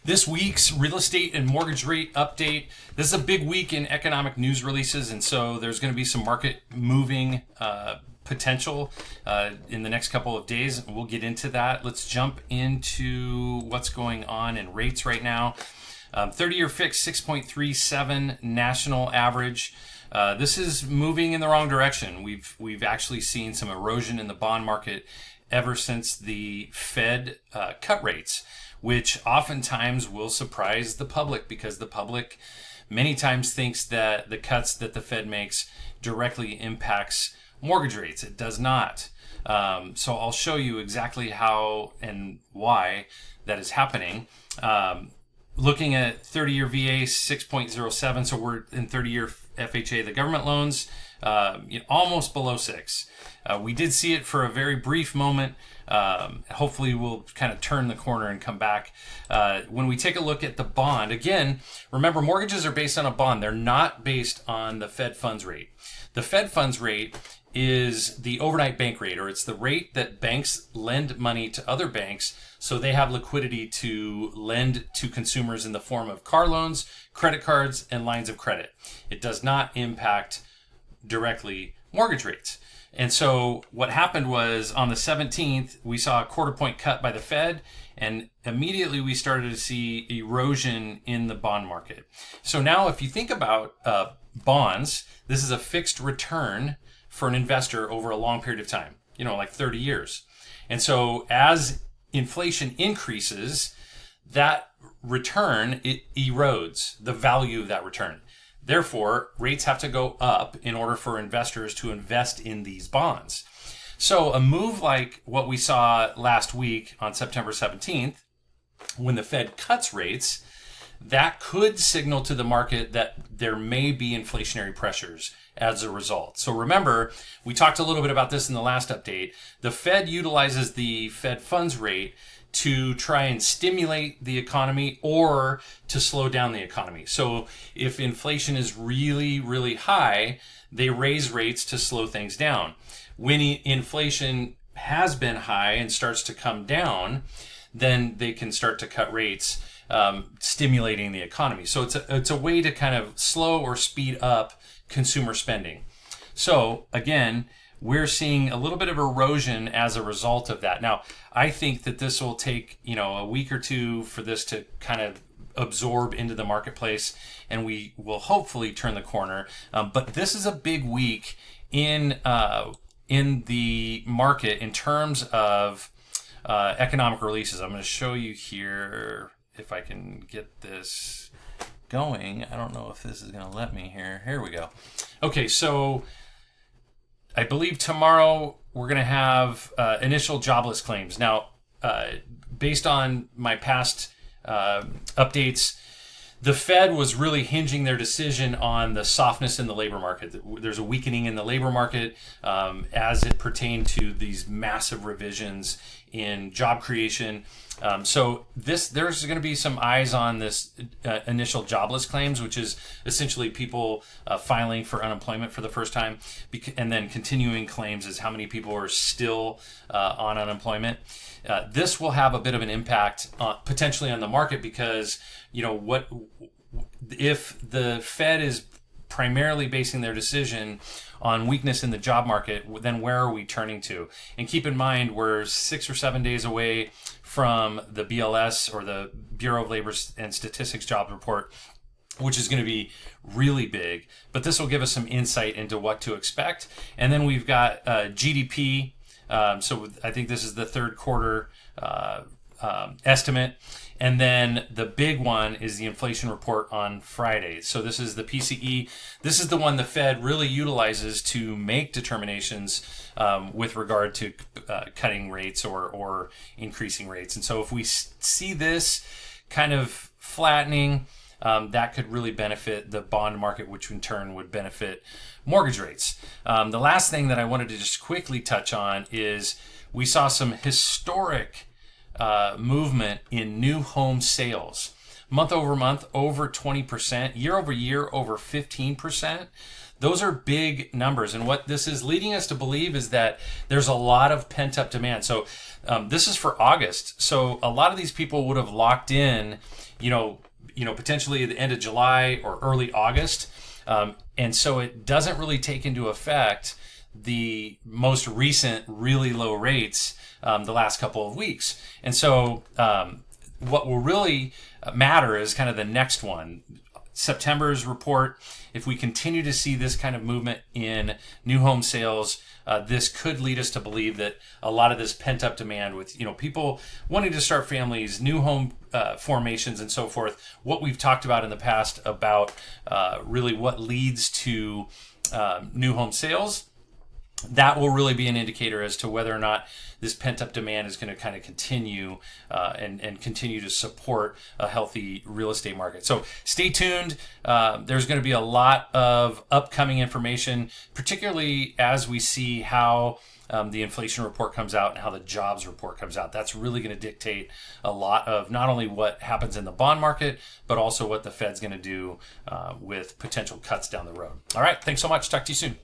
This week's real estate and mortgage rate update. This is a big week in economic news releases, and so there's going to be some market moving potential in the next couple of days. We'll get into that. Let's jump into what's going on in rates right now. 30-year fixed 6.37 national average. This is moving in the wrong direction. We've actually seen some erosion in the bond market ever since the Fed cut rates, which oftentimes will surprise the public because the public many times thinks that the cuts that the Fed makes directly impacts mortgage rates. It does not. So I'll show you exactly how and why that is happening. Looking at 30-year VA 6.07, so we're in 30-year FHA, the government loans, almost below 6. We did see it for a very brief moment. Hopefully we'll kind of turn the corner and come back. When we take a look at the bond, again, remember mortgages are based on a bond. They're not based on the Fed funds rate. The Fed funds rate is the overnight bank rate, or it's the rate that banks lend money to other banks so they have liquidity to lend to consumers in the form of car loans, credit cards, and lines of credit. It does not impact directly mortgage rates. And so what happened was on the 17th, we saw a quarter point cut by the Fed, and immediately we started to see erosion in the bond market. So now if you think about bonds, this is a fixed return for an investor over a long period of time, like 30 years. And so as inflation increases, that return, it erodes the value of that return. Therefore, rates have to go up in order for investors to invest in these bonds. So a move like what we saw last week on September 17th, when the Fed cuts rates, that could signal to the market that there may be inflationary pressures as a result. So remember, we talked a little bit about this in the last update. The Fed utilizes the Fed funds rate to try and stimulate the economy or to slow down the economy. So if inflation is really, really high, they raise rates to slow things down. When inflation has been high and starts to come down, then they can start to cut rates, stimulating the economy. So it's a way to kind of slow or speed up consumer spending. So again, we're seeing a little bit of erosion as a result of that. Now, I think that this will take, a week or two for this to kind of absorb into the marketplace, and we will hopefully turn the corner. But this is a big week in the market in terms of economic releases. I'm going to show you here if I can get this going. I don't know if this is going to let me here. Here we go. Okay, so I believe tomorrow we're going to have initial jobless claims. Now, based on my past updates, the Fed was really hinging their decision on the softness in the labor market. There's a weakening in the labor market as it pertained to these massive revisions in job creation. So there's going to be some eyes on this initial jobless claims, which is essentially people filing for unemployment for the first time, and then continuing claims is how many people are still on unemployment. This will have a bit of an impact potentially on the market because, what if the Fed is primarily basing their decision on weakness in the job market, then where are we turning to? And keep in mind, we're 6 or 7 days away from the BLS, or the Bureau of Labor and Statistics job report, which is going to be really big. But this will give us some insight into what to expect. And then we've got GDP. So I think this is the third quarter estimate. And then the big one is the inflation report on Friday. So this is the PCE. This is the one the Fed really utilizes to make determinations with regard to cutting rates or increasing rates. And so if we see this kind of flattening, that could really benefit the bond market, which in turn would benefit mortgage rates. The last thing that I wanted to just quickly touch on is we saw some historic movement in new home sales. month over month over 20%, year over year over 15%. Those are big numbers. And what this is leading us to believe is that there's a lot of pent up demand. So this is for August. So a lot of these people would have locked in, potentially at the end of July or early August. And so it doesn't really take into effect the most recent really low rates the last couple of weeks. And so what will really matter is kind of the next one. September's report, if we continue to see this kind of movement in new home sales, this could lead us to believe that a lot of this pent-up demand with people wanting to start families, new home formations, and so forth, what we've talked about in the past about really what leads to new home sales, that will really be an indicator as to whether or not this pent-up demand is going to kind of continue and continue to support a healthy real estate market. So stay tuned. There's going to be a lot of upcoming information, particularly as we see how the inflation report comes out and how the jobs report comes out. That's really going to dictate a lot of not only what happens in the bond market, but also what the Fed's going to do with potential cuts down the road. All right. Thanks so much. Talk to you soon.